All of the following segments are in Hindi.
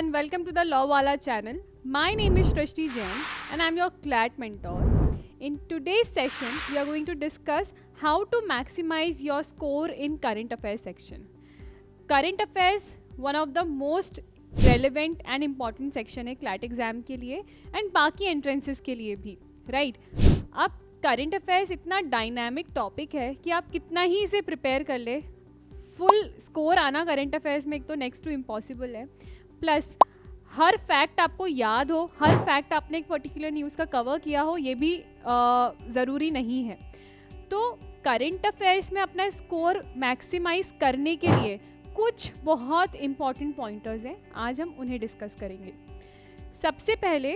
everyone, welcome to the Lawwala channel. My name is Shrishti Jain and I'm your CLAT mentor. In today's session, we are going to discuss how to maximize your score in current affairs section. Current affairs, one of the most relevant and important section है CLAT एग्जाम के लिए एंड बाकी एंट्रेंसेस के लिए भी, राइट? अब करंट अफेयर्स इतना डायनामिक टॉपिक है कि आप कितना ही इसे प्रिपेयर कर ले, फुल स्कोर आना करंट अफेयर्स में एक तो नेक्स्ट टू इम्पॉसिबल है. प्लस हर फैक्ट आपको याद हो, हर फैक्ट आपने एक पर्टिकुलर न्यूज़ का कवर किया हो, ये भी ज़रूरी नहीं है. तो करंट अफेयर्स में अपना स्कोर मैक्सिमाइज करने के लिए कुछ बहुत इम्पॉर्टेंट पॉइंटर्स हैं, आज हम उन्हें डिस्कस करेंगे. सबसे पहले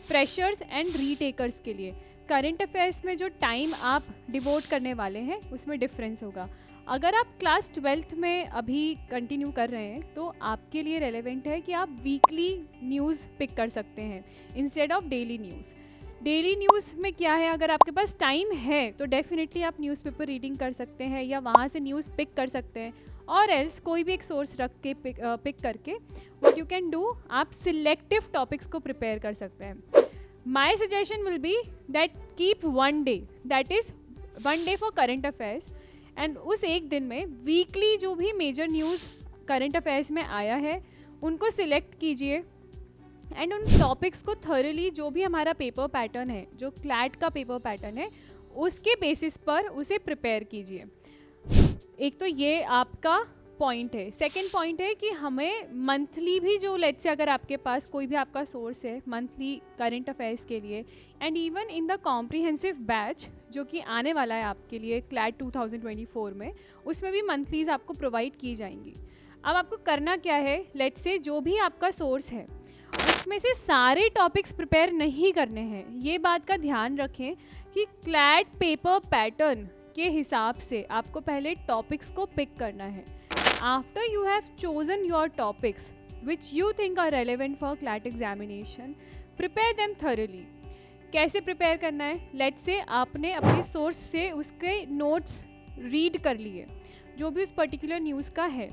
फ्रेशर्स एंड रीटेकर्स के लिए करंट अफेयर्स में जो टाइम आप डिवोट करने वाले हैं उसमें डिफरेंस होगा. अगर आप क्लास 12th में अभी कंटिन्यू कर रहे हैं तो आपके लिए रेलेवेंट है कि आप वीकली न्यूज़ पिक कर सकते हैं instead of daily news. Daily news में क्या है, अगर आपके पास टाइम है तो डेफिनेटली आप न्यूज़पेपर रीडिंग कर सकते हैं या वहाँ से न्यूज़ पिक कर सकते हैं, और एल्स कोई भी एक सोर्स रख के पिक करके व्हाट यू कैन डू, आप सिलेक्टिव टॉपिक्स को प्रिपेयर कर सकते हैं. My suggestion will be that keep one day, that is one day for current affairs, and उस एक दिन में वीकली जो भी मेजर न्यूज़ करंट अफेयर्स में आया है उनको सिलेक्ट कीजिए एंड उन टॉपिक्स को थॉरली, जो भी हमारा पेपर पैटर्न है, जो क्लैट का पेपर पैटर्न है, उसके बेसिस पर उसे प्रिपेयर कीजिए. एक तो ये आपका पॉइंट है. सेकंड पॉइंट है कि हमें मंथली भी, जो लेट्स से अगर आपके पास कोई भी आपका सोर्स है मंथली करंट अफेयर्स के लिए, and even in the comprehensive batch जो कि आने वाला है आपके लिए क्लैट 2024 में, उसमें भी मंथलीज आपको प्रोवाइड की जाएंगी. अब आपको करना क्या है, लेट्स से जो भी आपका सोर्स है उसमें से सारे टॉपिक्स प्रिपेयर नहीं करने हैं. ये बात का ध्यान रखें कि क्लैट पेपर पैटर्न के हिसाब से आपको पहले टॉपिक्स को पिक करना है. After you have chosen your topics which you think are relevant for CLAT examination, prepare them thoroughly. कैसे प्रिपेयर करना है, लेट्स से आपने अपने सोर्स से उसके नोट्स रीड कर लिए जो भी उस पर्टिकुलर न्यूज़ का है.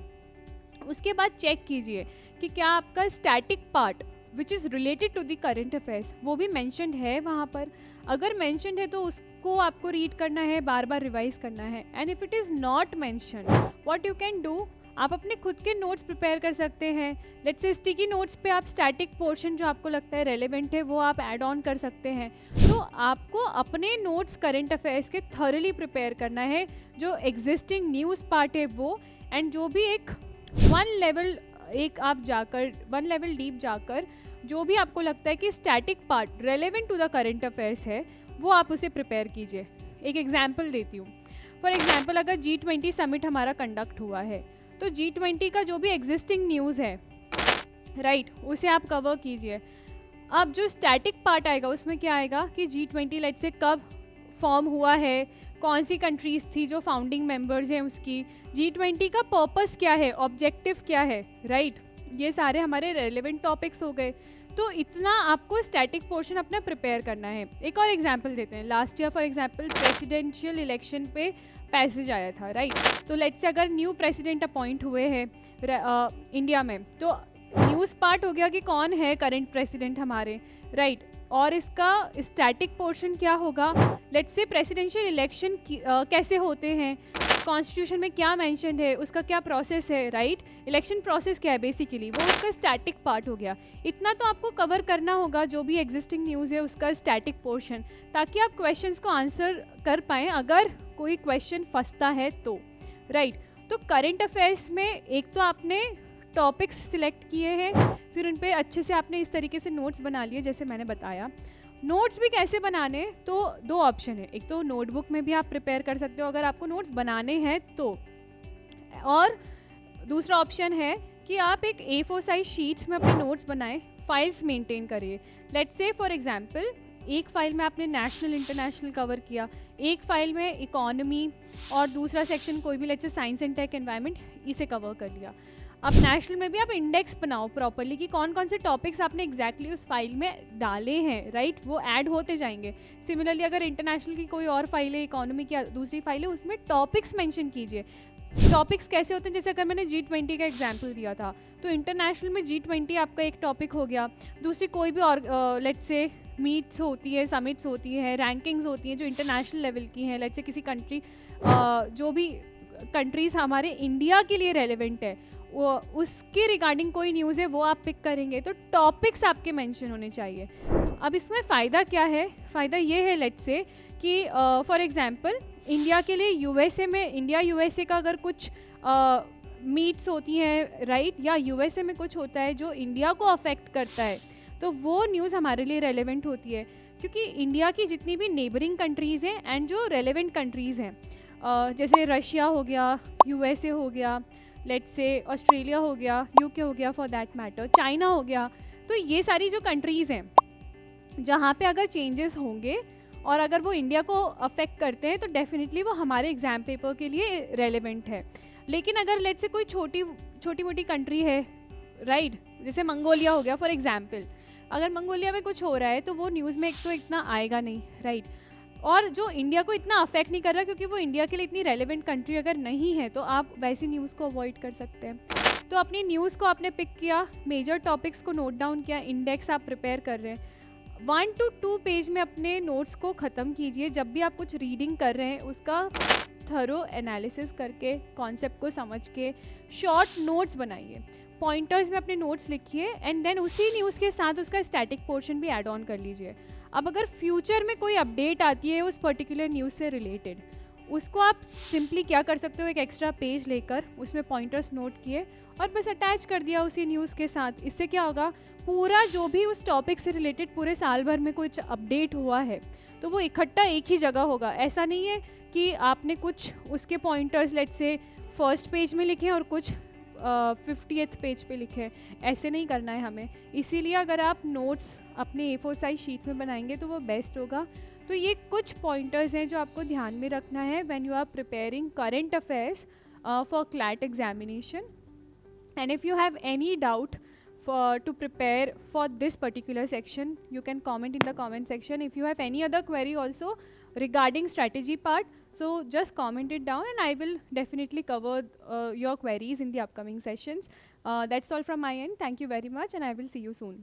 उसके बाद चेक कीजिए कि क्या आपका static part which is related to the current affairs वो भी मेंशन्ड है वहाँ पर. अगर मेंशन्ड है तो उसको आपको रीड करना है, बार बार रिवाइज करना है. And if it is not mentioned, what you can do, आप अपने खुद के नोट्स प्रिपेयर कर सकते हैं. लेट्स से स्टिकी नोट्स पे आप स्टैटिक पोर्शन जो आपको लगता है रेलेवेंट है वो आप ऐड ऑन कर सकते हैं. तो आपको अपने नोट्स करंट अफेयर्स के थॉरली प्रिपेयर करना है, जो एग्जिस्टिंग न्यूज़ पार्ट है वो, एंड जो भी एक वन लेवल डीप जाकर जो भी आपको लगता है कि static part relevant to the current affairs है वो आप उसे प्रिपेयर कीजिए. एक एग्जाम्पल देती हूँ. फॉर एग्जाम्पल, अगर G20 समिट हमारा कंडक्ट हुआ है तो G20 का जो भी एग्जिस्टिंग न्यूज़ है, राइट, उसे आप कवर कीजिए. अब जो स्टैटिक पार्ट आएगा उसमें क्या आएगा कि G20 लेट से कब फॉर्म हुआ है, कौन सी कंट्रीज़ थी जो फाउंडिंग मेंबर्स हैं उसकी, G20 का पर्पस क्या है, ऑब्जेक्टिव क्या है, राइट. ये सारे हमारे रेलेवेंट टॉपिक्स हो गए. तो इतना आपको स्टैटिक पोर्शन अपना प्रिपेयर करना है. एक और एग्जांपल देते हैं. Last year for example presidential election पे पैसेज आया था, राइट. तो लेट्स से अगर न्यू प्रेसिडेंट अपॉइंट हुए हैं इंडिया में, तो न्यूज़ पार्ट हो गया कि कौन है करंट प्रेसिडेंट हमारे, राइट. और इसका स्टैटिक पोर्शन क्या होगा, लेट्स से प्रेसिडेंशियल इलेक्शन कैसे होते हैं, कॉन्स्टिट्यूशन में क्या मेंशन है, उसका क्या प्रोसेस है, राइट. इलेक्शन प्रोसेस क्या है बेसिकली, वो उसका स्टैटिक पार्ट हो गया. इतना तो आपको कवर करना होगा जो भी एग्जिस्टिंग न्यूज़ है उसका स्टैटिक पोर्शन, ताकि आप क्वेश्चंस को आंसर कर पाएँ अगर कोई क्वेश्चन फंसता है तो, राइट. तो करंट अफेयर्स में एक तो आपने टॉपिक्स सिलेक्ट किए हैं, फिर उन पर अच्छे से आपने इस तरीके से नोट्स बना लिए जैसे मैंने बताया. नोट्स भी कैसे बनाने, तो दो ऑप्शन है. एक तो नोटबुक में भी आप प्रिपेयर कर सकते हो अगर आपको नोट्स बनाने हैं तो, और दूसरा ऑप्शन है कि आप एक A4 साइज शीट्स में अपने नोट्स बनाएं, फाइल्स मेंटेन करिए. लेट्स से फॉर एग्जांपल एक फाइल में आपने नेशनल इंटरनेशनल कवर किया, एक फाइल में इकोनॉमी, और दूसरा सेक्शन कोई भी let's say science and tech environment, इसे कवर कर लिया. अब नेशनल में भी आप इंडेक्स बनाओ प्रॉपरली कि कौन कौन से टॉपिक्स आपने एग्जैक्टली उस फाइल में डाले हैं, राइट. वो ऐड होते जाएंगे. सिमिलरली अगर इंटरनेशनल की कोई और फाइल है, इकोनॉमी की दूसरी फाइल है, उसमें टॉपिक्स मेंशन कीजिए. टॉपिक्स कैसे होते हैं, जैसे अगर मैंने G20 का एग्जाम्पल दिया था तो इंटरनेशनल में G20 आपका एक टॉपिक हो गया, दूसरी कोई भी और लेट्स से मीट्स होती है, समिट्स होती है, रैंकिंग्स होती हैं जो इंटरनेशनल लेवल की हैं, लेट्स से किसी कंट्री जो भी कंट्रीज़ हमारे इंडिया के लिए रेलिवेंट है वो उसके रिगार्डिंग कोई न्यूज़ है वो आप पिक करेंगे, तो टॉपिक्स आपके मेंशन होने चाहिए। अब इसमें फ़ायदा क्या है, फ़ायदा ये है लेट्स से कि फॉर एग्जांपल इंडिया के लिए यूएसए में, इंडिया यूएसए का अगर कुछ मीट्स होती हैं राइट, या यूएसए में कुछ होता है जो इंडिया को अफेक्ट करता है, तो वो न्यूज़ हमारे लिए रेलेवेंट होती है, क्योंकि इंडिया की जितनी भी नेबरिंग कंट्रीज़ हैं एंड जो रेलेवेंट कंट्रीज़ हैं जैसे रशिया हो गया, यूएसए हो गया, लेट्स से ऑस्ट्रेलिया हो गया, यूके हो गया फॉर दैट मैटर, चाइना हो गया, तो ये सारी जो कंट्रीज़ हैं जहाँ पे अगर चेंजेस होंगे और अगर वो इंडिया को अफेक्ट करते हैं तो डेफिनेटली वो हमारे एग्ज़ाम पेपर के लिए रेलेवेंट है। लेकिन अगर लेट्स से कोई छोटी मोटी कंट्री है राइट, जैसे मंगोलिया हो गया फॉर एग्जांपल, अगर मंगोलिया में कुछ हो रहा है तो वो न्यूज़ में एक तो इतना आएगा नहीं राइट, और जो इंडिया को इतना अफेक्ट नहीं कर रहा क्योंकि वो इंडिया के लिए इतनी रेलेवेंट कंट्री अगर नहीं है तो आप वैसी न्यूज़ को अवॉइड कर सकते हैं। तो अपनी न्यूज़ को आपने पिक किया, मेजर टॉपिक्स को नोट डाउन किया, इंडेक्स आप प्रिपेयर कर रहे हैं, 1 to 2 पेज में अपने नोट्स को ख़त्म कीजिए। जब भी आप कुछ रीडिंग कर रहे हैं उसका थरो एनालिसिस करके, कॉन्सेप्ट को समझ के शॉर्ट नोट्स बनाइए, पॉइंटर्स में अपने नोट्स लिखिए एंड देन उसी न्यूज़ के साथ उसका स्टैटिक पोर्शन भी ऐड ऑन कर लीजिए। अब अगर फ्यूचर में कोई अपडेट आती है उस पर्टिकुलर न्यूज़ से रिलेटेड, उसको आप सिंपली क्या कर सकते हो, एक एक्स्ट्रा पेज लेकर उसमें पॉइंटर्स नोट किए और बस अटैच कर दिया उसी न्यूज़ के साथ। इससे क्या होगा, पूरा जो भी उस टॉपिक से रिलेटेड पूरे साल भर में कुछ अपडेट हुआ है तो वो इकट्ठा एक ही जगह होगा। ऐसा नहीं है कि आपने कुछ उसके pointers let's say first page में लिखे और कुछ 50th पेज पे लिखे, ऐसे नहीं करना है हमें। इसीलिए अगर आप नोट्स अपने A4 साइज शीट्स में बनाएंगे तो वो बेस्ट होगा। तो ये कुछ पॉइंटर्स हैं जो आपको ध्यान में रखना है when you are preparing current affairs for CLAT examination. And if you have any doubt to prepare for this particular section, you can comment in the comment section. If you have any other query also regarding strategy part, so just comment it down and I will definitely cover your queries in the upcoming sessions. That's all from my end. Thank you very much and I will see you soon.